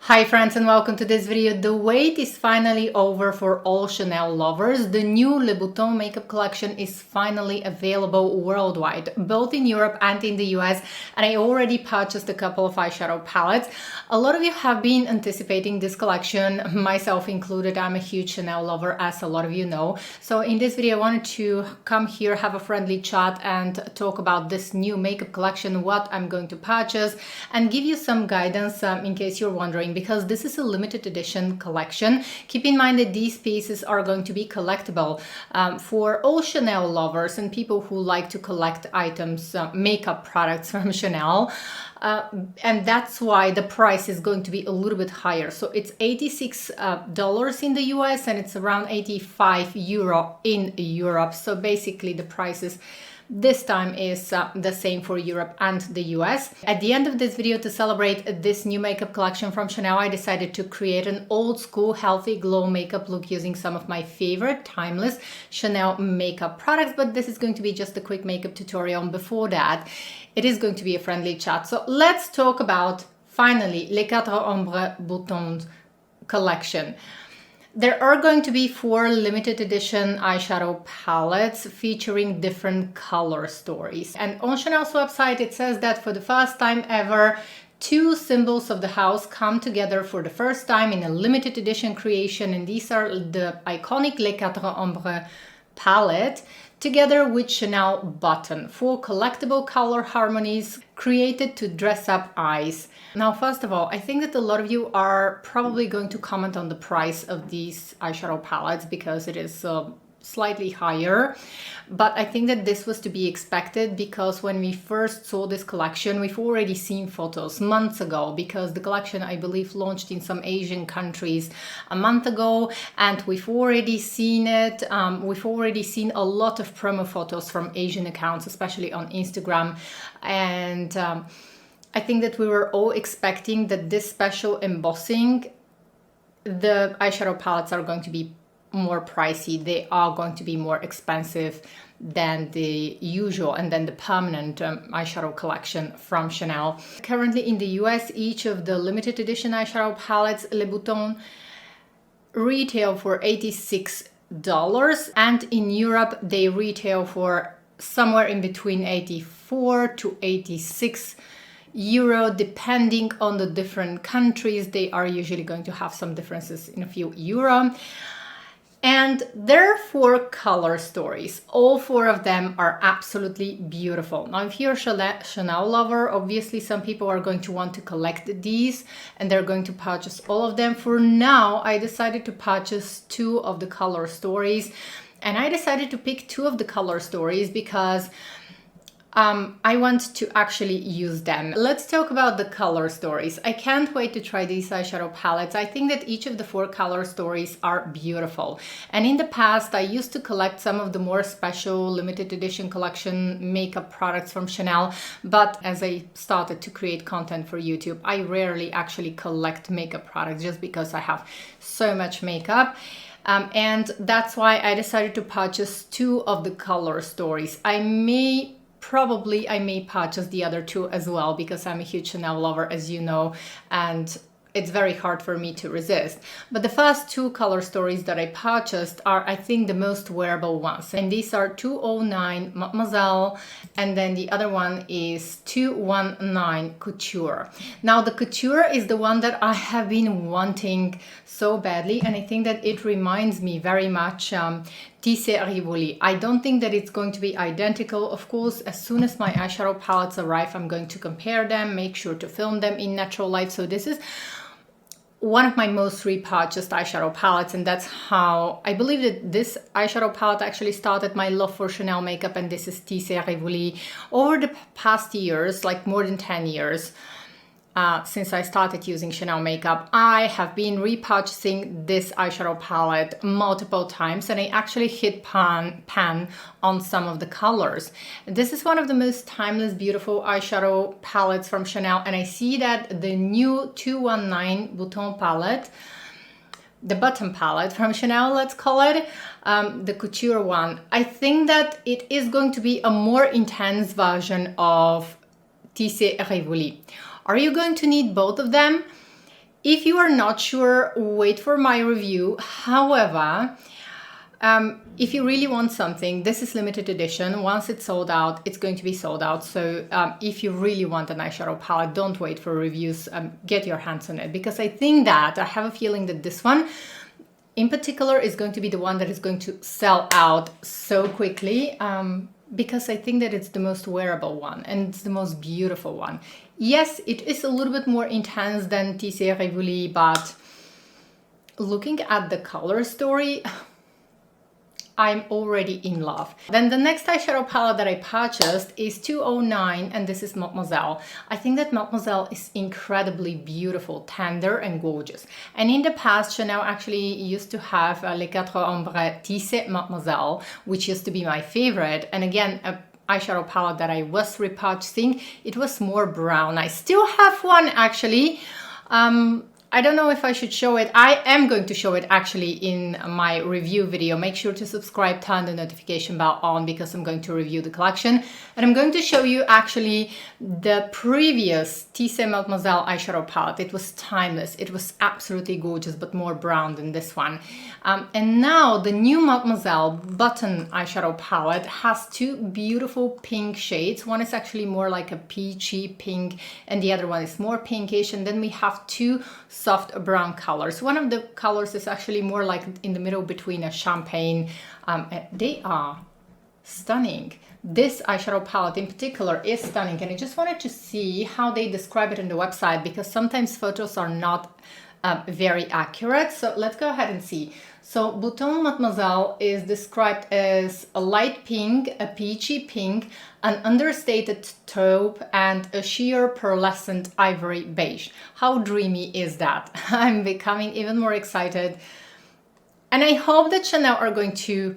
Hi friends and welcome to this video. The wait is finally over for all Chanel lovers. The new Ombres Boutons makeup collection is finally available worldwide, both in Europe and in the US, and I already purchased a couple of eyeshadow palettes. A lot of you have been anticipating this collection, myself included. I'm a huge Chanel lover, as a lot of you know. So in this video I wanted to come here, have a friendly chat and talk about this new makeup collection, what I'm going to purchase, and give you some guidance in case you're wondering, because this is a limited edition collection. Keep in mind that these pieces are going to be collectible for all Chanel lovers and people who like to collect items, makeup products from Chanel. And that's why the price is going to be a little bit higher. So it's $86 in the US and it's around 85 euro in Europe. So basically the prices this time is the same for Europe and the US. At the end of this video, to celebrate this new makeup collection from Chanel, I decided to create an old school healthy glow makeup look using some of my favorite timeless Chanel makeup products. But this is going to be just a quick makeup tutorial. And before that, it is going to be a friendly chat. So let's talk about finally Les Quatre Ombres Boutons collection. There are going to be 4 limited edition eyeshadow palettes featuring different color stories. And on Chanel's website, it says that for the first time ever, 2 symbols of the house come together for the first time in a limited edition creation. And these are the iconic Les Quatre Ombres palette, together with Chanel button, 4 collectible color harmonies created to dress up eyes. Now, first of all, I think that a lot of you are probably going to comment on the price of these eyeshadow palettes because it is slightly higher. But I think that this was to be expected because when we first saw this collection, we've already seen photos months ago, because the collection, I believe, launched in some Asian countries a month ago, and we've already seen it. We've already seen a lot of promo photos from Asian accounts, especially on Instagram. And I think that we were all expecting that this special embossing, the eyeshadow palettes are going to be more pricey. They are going to be more expensive than the usual and then the permanent eyeshadow collection from Chanel. Currently in the US, each of the limited edition eyeshadow palettes, Les Boutons, retail for $86, and in Europe they retail for somewhere in between 84 to 86 euro, depending on the different countries. They are usually going to have some differences in a few euro. And there are 4 color stories. All 4 of them are absolutely beautiful. Now, if you're a Chanel lover, obviously some people are going to want to collect these and they're going to purchase all of them. For now, I decided to purchase 2 of the color stories. And I decided to pick 2 of the color stories because I want to actually use them. Let's talk about the color stories. I can't wait to try these eyeshadow palettes. I think that each of the 4 color stories are beautiful. And in the past, I used to collect some of the more special limited edition collection makeup products from Chanel. But as I started to create content for YouTube, I rarely actually collect makeup products just because I have so much makeup. And that's why I decided to purchase 2 of the color stories. I may purchase the other 2 as well, because I'm a huge Chanel lover, as you know, and it's very hard for me to resist. But the first 2 color stories that I purchased are, I think, the most wearable ones. And these are 209 Mademoiselle, and then the other one is 219 Couture. Now, the Couture is the one that I have been wanting so badly, and I think that it reminds me very much Tissé Rivoli. I don't think that it's going to be identical. Of course, as soon as my eyeshadow palettes arrive, I'm going to compare them, make sure to film them in natural light. So this is one of my most repurchased eyeshadow palettes, and that's how I believe that this eyeshadow palette actually started my love for Chanel makeup. And this is Tissé Rivoli. Over the past years, like more than 10 years, since I started using Chanel makeup, I have been repurchasing this eyeshadow palette multiple times, and I actually hit pan on some of the colors. This is one of the most timeless, beautiful eyeshadow palettes from Chanel, and I see that the new 219 Bouton palette, the bottom palette from Chanel, let's call it, the Couture one, I think that it is going to be a more intense version of Tissé Rivoli. Are you going to need both of them? If you are not sure, wait for my review. However, if you really want something, this is limited edition. Once it's sold out, it's going to be sold out. So if you really want an eyeshadow palette, don't wait for reviews. Get your hands on it, because I think that I have a feeling that this one in particular is going to be the one that is going to sell out so quickly, because I think that it's the most wearable one and it's the most beautiful one. Yes, it is a little bit more intense than Tissé Révolu, but looking at the color story, I'm already in love. Then the next eyeshadow palette that I purchased is 209, and this is Mademoiselle. I think that Mademoiselle is incredibly beautiful, tender and gorgeous. And in the past, Chanel actually used to have Les Quatre Ombres Tissé Mademoiselle, which used to be my favorite. And again, a eyeshadow palette that I was repurchasing, it was more brown. I still have one actually. I don't know if I should show it. I am going to show it actually in my review video. Make sure to subscribe, turn the notification bell on, because I'm going to review the collection. And I'm going to show you actually the previous Tissé Mademoiselle eyeshadow palette. It was timeless. It was absolutely gorgeous, but more brown than this one. And now the new Mademoiselle button eyeshadow palette has two beautiful pink shades. One is actually more like a peachy pink, and the other one is more pinkish. And then we have two soft brown colors. One of the colors is actually more like in the middle between a champagne. They are stunning. This eyeshadow palette in particular is stunning, and I just wanted to see how they describe it on the website, because sometimes photos are not very accurate. So let's go ahead and see. So Bouton Mademoiselle is described as a light pink, a peachy pink, an understated taupe, and a sheer pearlescent ivory beige. How dreamy is that? I'm becoming even more excited. And I hope that Chanel are going to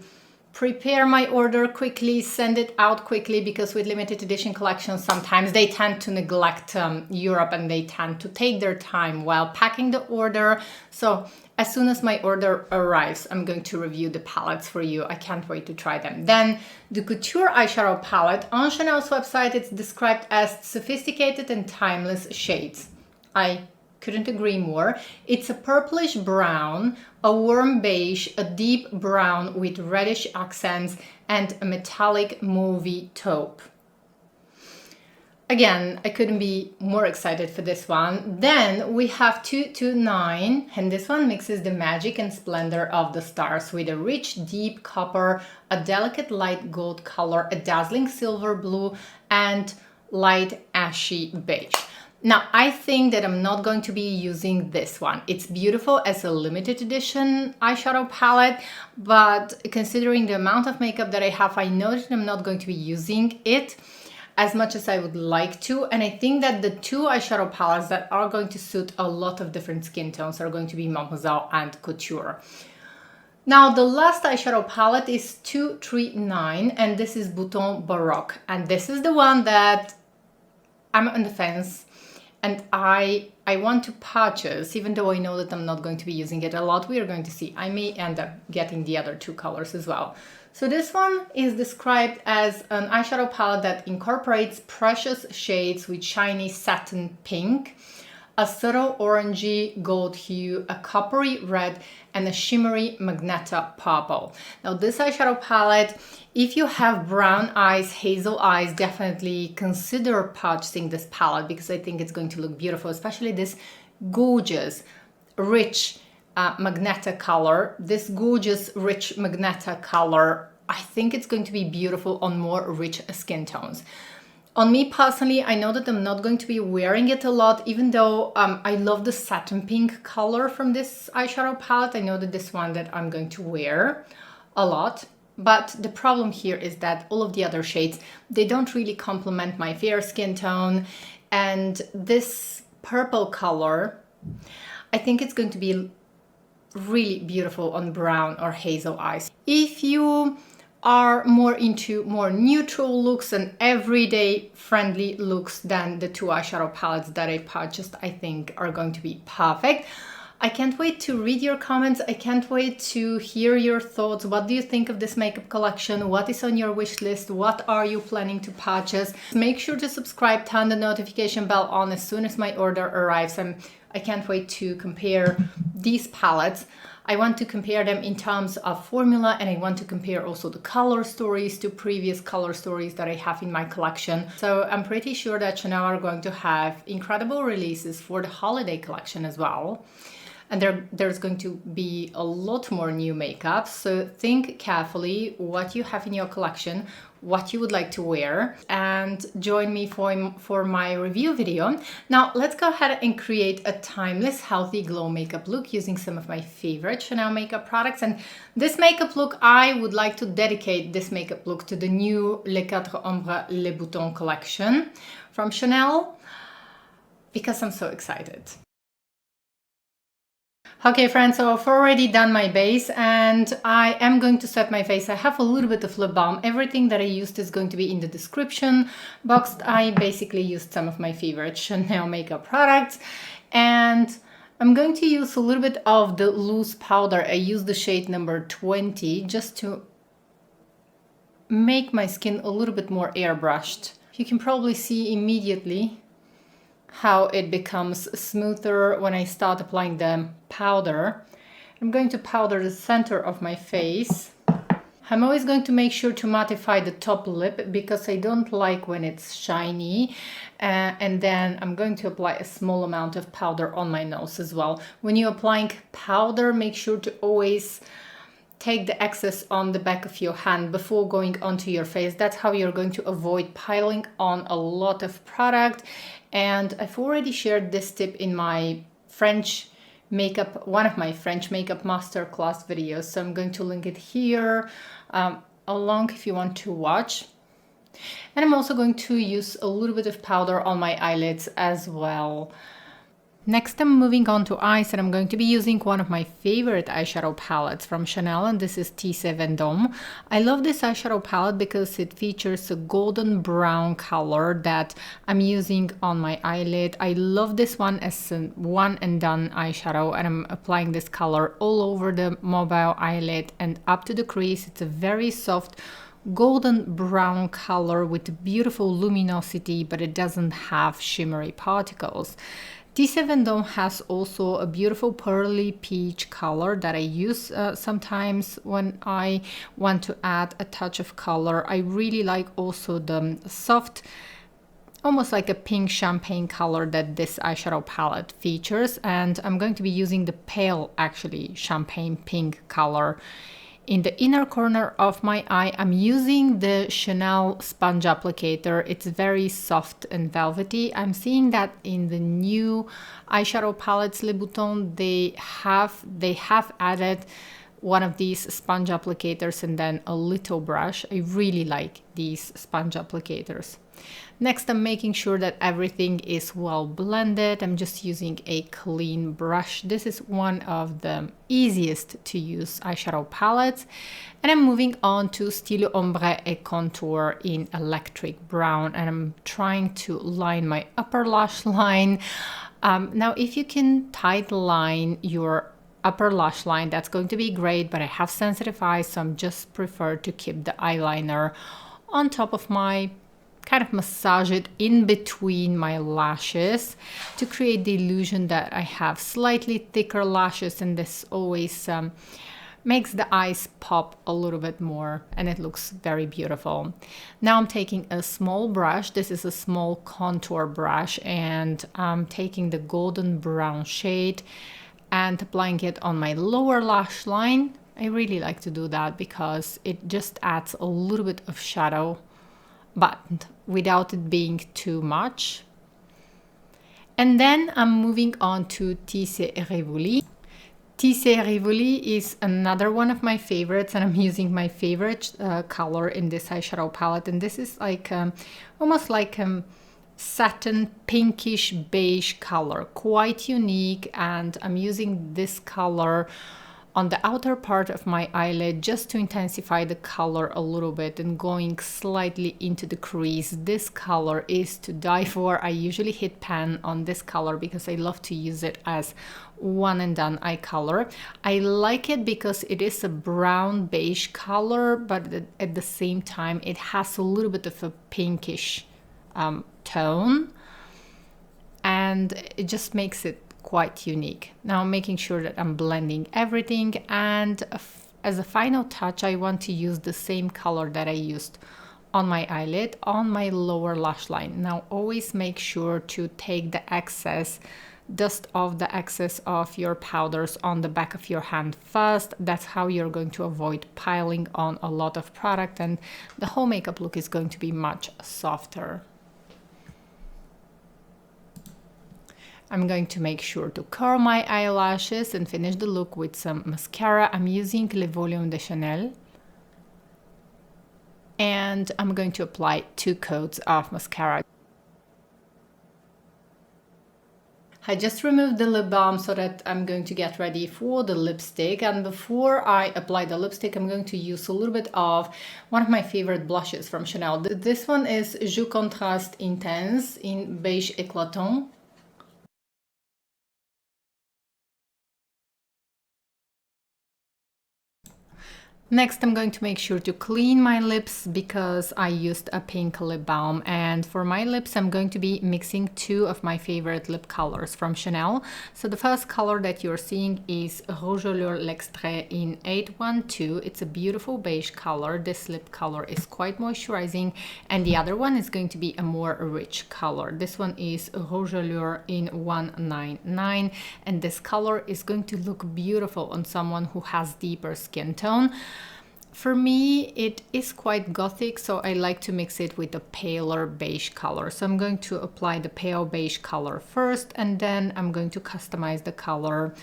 prepare my order quickly, send it out quickly, because with limited edition collections, sometimes they tend to neglect Europe, and they tend to take their time while packing the order. So as soon as my order arrives, I'm going to review the palettes for you. I can't wait to try them. Then the Couture eyeshadow palette. On Chanel's website, it's described as sophisticated and timeless shades. I couldn't agree more. It's a purplish brown, a warm beige, a deep brown with reddish accents, and a metallic mauvey taupe. Again, I couldn't be more excited for this one. Then we have 229, and this one mixes the magic and splendor of the stars with a rich, deep copper, a delicate light gold color, a dazzling silver blue, and light ashy beige. Now, I think that I'm not going to be using this one. It's beautiful as a limited edition eyeshadow palette, but considering the amount of makeup that I have, I know that I'm not going to be using it as much as I would like to. And I think that the two eyeshadow palettes that are going to suit a lot of different skin tones are going to be Mademoiselle and Couture. Now, the last eyeshadow palette is 239, and this is Bouton Baroque. And this is the one that I'm on the fence, and I want to purchase, even though I know that I'm not going to be using it a lot. We are going to see. I may end up getting the other two colors as well. So this one is described as an eyeshadow palette that incorporates precious shades with shiny satin pink, a subtle orangey gold hue, a coppery red, and a shimmery magenta purple. Now this eyeshadow palette, if you have brown eyes, hazel eyes, definitely consider purchasing this palette, because I think it's going to look beautiful, especially this gorgeous, rich magenta color. This gorgeous, rich magenta color, I think it's going to be beautiful on more rich skin tones. On me personally, I know that I'm not going to be wearing it a lot, even though I love the satin pink color from this eyeshadow palette. I know that this one that I'm going to wear a lot. But the problem here is that all of the other shades, they don't really complement my fair skin tone. And this purple color, I think it's going to be really beautiful on brown or hazel eyes. If you are more into more neutral looks and everyday friendly looks, then the two eyeshadow palettes that I purchased, I think, are going to be perfect. I can't wait to read your comments. I can't wait to hear your thoughts. What do you think of this makeup collection? What is on your wish list? What are you planning to purchase? Make sure to subscribe, turn the notification bell on as soon as my order arrives. I can't wait to compare these palettes. I want to compare them in terms of formula, and I want to compare also the color stories to previous color stories that I have in my collection. So I'm pretty sure that Chanel are going to have incredible releases for the holiday collection as well. And there's going to be a lot more new makeup. So think carefully what you have in your collection, what you would like to wear, and join me for my review video. Now let's go ahead and create a timeless, healthy glow makeup look using some of my favorite Chanel makeup products. And this makeup look, I would like to dedicate this makeup look to the new Les 4 Ombres Boutons collection from Chanel, because I'm so excited. Okay friends, so I've already done my base and I am going to set my face. I have a little bit of lip balm. Everything that I used is going to be in the description box. I basically used some of my favorite Chanel makeup products, and I'm going to use a little bit of the loose powder. I use the shade number 20 just to make my skin a little bit more airbrushed. You can probably see immediately how it becomes smoother when I start applying the powder. I'm going to powder the center of my face. I'm always going to make sure to mattify the top lip because I don't like when it's shiny. And then I'm going to apply a small amount of powder on my nose as well. When you're applying powder, make sure to always take the excess on the back of your hand before going onto your face. That's how you're going to avoid piling on a lot of product. And I've already shared this tip in my French makeup, one of my French makeup masterclass videos. So I'm going to link it here along if you want to watch. And I'm also going to use a little bit of powder on my eyelids as well. Next, I'm moving on to eyes, and I'm going to be using one of my favorite eyeshadow palettes from Chanel, and this is Tissé Vendôme. I love this eyeshadow palette because it features a golden brown color that I'm using on my eyelid. I love this one as a one and done eyeshadow, and I'm applying this color all over the mobile eyelid and up to the crease. It's a very soft golden brown color with beautiful luminosity, but it doesn't have shimmery particles. Tissé Vendôme has also a beautiful pearly peach color that I use sometimes when I want to add a touch of color. I really like also the soft, almost like a pink champagne color that this eyeshadow palette features. And I'm going to be using the pale, actually, champagne pink color. In the inner corner of my eye, I'm using the Chanel sponge applicator. It's very soft and velvety. I'm seeing that in the new eyeshadow palettes Les Boutons, they have added one of these sponge applicators and then a little brush. I really like these sponge applicators. Next, I'm making sure that everything is well blended. I'm just using a clean brush. This is one of the easiest to use eyeshadow palettes. And I'm moving on to Style Ombre et Contour in Electric Brown. And I'm trying to line my upper lash line. Now, if you can tight line your upper lash line, that's going to be great. But I have sensitive eyes, so I'm just prefer to keep the eyeliner on top of my, kind of massage it in between my lashes to create the illusion that I have slightly thicker lashes, and this always makes the eyes pop a little bit more and it looks very beautiful. Now I'm taking a small brush. This is a small contour brush, and I'm taking the golden brown shade and applying it on my lower lash line. I really like to do that because it just adds a little bit of shadow, but without it being too much. And then I'm moving on to Tissé Rivoli. Tissé Rivoli is another one of my favorites, and I'm using my favorite color in this eyeshadow palette. And this is like almost like satin pinkish beige color, quite unique. And I'm using this color on the outer part of my eyelid just to intensify the color a little bit and going slightly into the crease. This color is to die for. I usually hit pan on this color because I love to use it as one and done eye color. I like it because it is a brown beige color, but at the same time it has a little bit of a pinkish tone, and it just makes it quite unique. Now I'm making sure that I'm blending everything, and as a final touch I want to use the same color that I used on my eyelid on my lower lash line. Now always make sure to take the excess, dust off the excess of your powders on the back of your hand first. That's how you're going to avoid piling on a lot of product, and the whole makeup look is going to be much softer. I'm going to make sure to curl my eyelashes and finish the look with some mascara. I'm using Le Volume de Chanel. And I'm going to apply 2 coats of mascara. I just removed the lip balm so that I'm going to get ready for the lipstick. And before I apply the lipstick, I'm going to use a little bit of one of my favorite blushes from Chanel. This one is Jus Contraste Intense in Beige Éclatant. Next, I'm going to make sure to clean my lips because I used a pink lip balm. And for my lips, I'm going to be mixing 2 of my favorite lip colors from Chanel. So the first color that you're seeing is Rouge Allure L'Extrait in 812. It's a beautiful beige color. This lip color is quite moisturizing. And the other one is going to be a more rich color. This one is Rouge Allure in 199. And this color is going to look beautiful on someone who has deeper skin tone. For me, it is quite gothic, so I like to mix it with a paler beige color. So I'm going to apply the pale beige color first, and then I'm going to customize the color.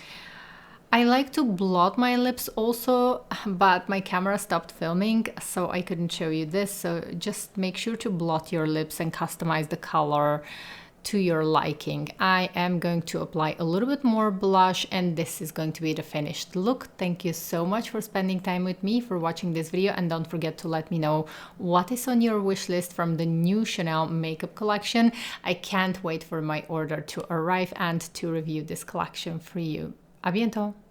I like to blot my lips also, but my camera stopped filming, so I couldn't show you this. So just make sure to blot your lips and customize the color to your liking. I am going to apply a little bit more blush, and this is going to be the finished look. Thank you so much for spending time with me, for watching this video, and don't forget to let me know what is on your wish list from the new Chanel makeup collection. I can't wait for my order to arrive and to review this collection for you. À bientôt!